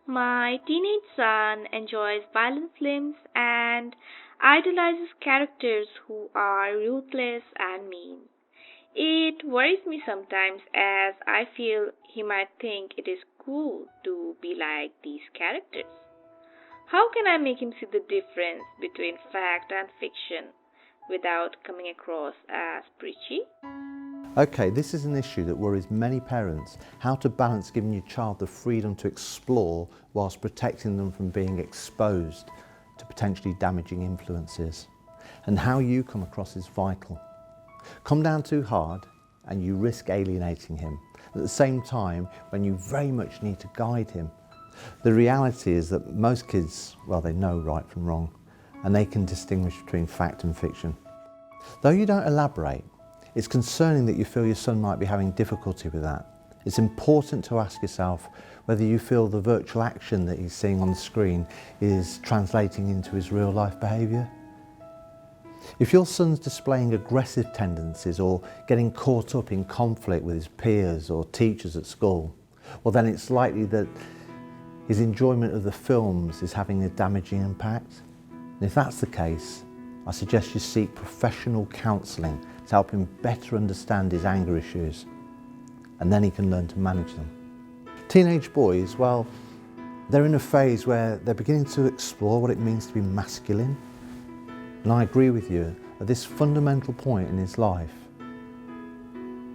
My teenage son enjoys violent films and idolizes characters who are ruthless and mean. It worries me sometimes as I feel he might think it is cool to be like these characters. How can I make him see the difference between fact and fiction without coming across as preachy? Okay, this is an issue that worries many parents, how to balance giving your child the freedom to explore whilst protecting them from being exposed to potentially damaging influences. And how you come across is vital. Come down too hard and you risk alienating him. At the same time, when you very much need to guide him. The reality is that most kids, well, they know right from wrong, and they can distinguish between fact and fiction. Though you don't elaborate, it's concerning that you feel your son might be having difficulty with that. It's important to ask yourself whether you feel the virtual action that he's seeing on the screen is translating into his real life behaviour. If your son's displaying aggressive tendencies or getting caught up in conflict with his peers or teachers at school, well then it's likely that his enjoyment of the films is having a damaging impact. And if that's the case, I suggest you seek professional counselling to help him better understand his anger issues, and then he can learn to manage them. Teenage boys, well, they're in a phase where they're beginning to explore what it means to be masculine. And I agree with you, at this fundamental point in his life,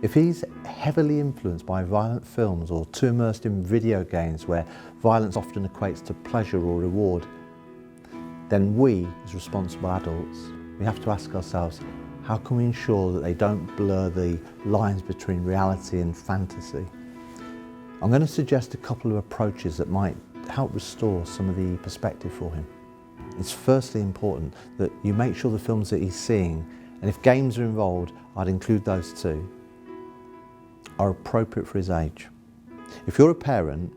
if he's heavily influenced by violent films or too immersed in video games where violence often equates to pleasure or reward, then we, as responsible adults, we have to ask ourselves, how can we ensure that they don't blur the lines between reality and fantasy? I'm going to suggest a couple of approaches that might help restore some of the perspective for him. It's firstly important that you make sure the films that he's seeing, and if games are involved, I'd include those too, are appropriate for his age. If you're a parent,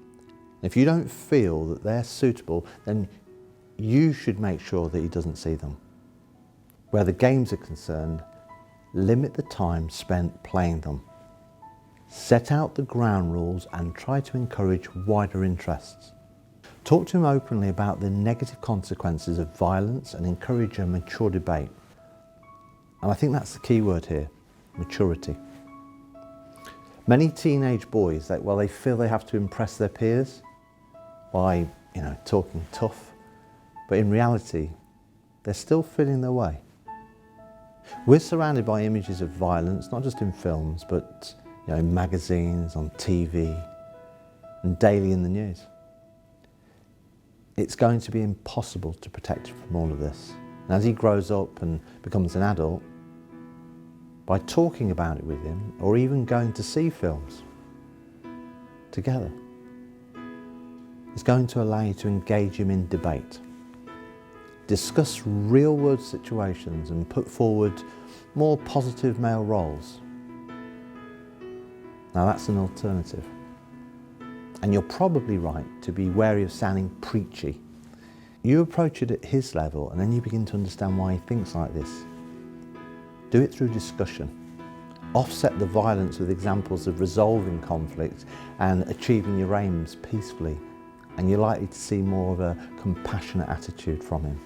if you don't feel that they're suitable, then you should make sure that he doesn't see them. Where the games are concerned, limit the time spent playing them. Set out the ground rules and try to encourage wider interests. Talk to him openly about the negative consequences of violence and encourage a mature debate. And I think that's the key word here, maturity. Many teenage boys, they feel they have to impress their peers by, talking tough, but in reality, they're still feeling their way. We're surrounded by images of violence, not just in films, but in magazines, on TV, and daily in the news. It's going to be impossible to protect him from all of this. And as he grows up and becomes an adult, by talking about it with him, or even going to see films together, it's going to allow you to engage him in debate. Discuss real-world situations and put forward more positive male roles. Now that's an alternative. And you're probably right to be wary of sounding preachy. You approach it at his level and then you begin to understand why he thinks like this. Do it through discussion. Offset the violence with examples of resolving conflict and achieving your aims peacefully, and you're likely to see more of a compassionate attitude from him.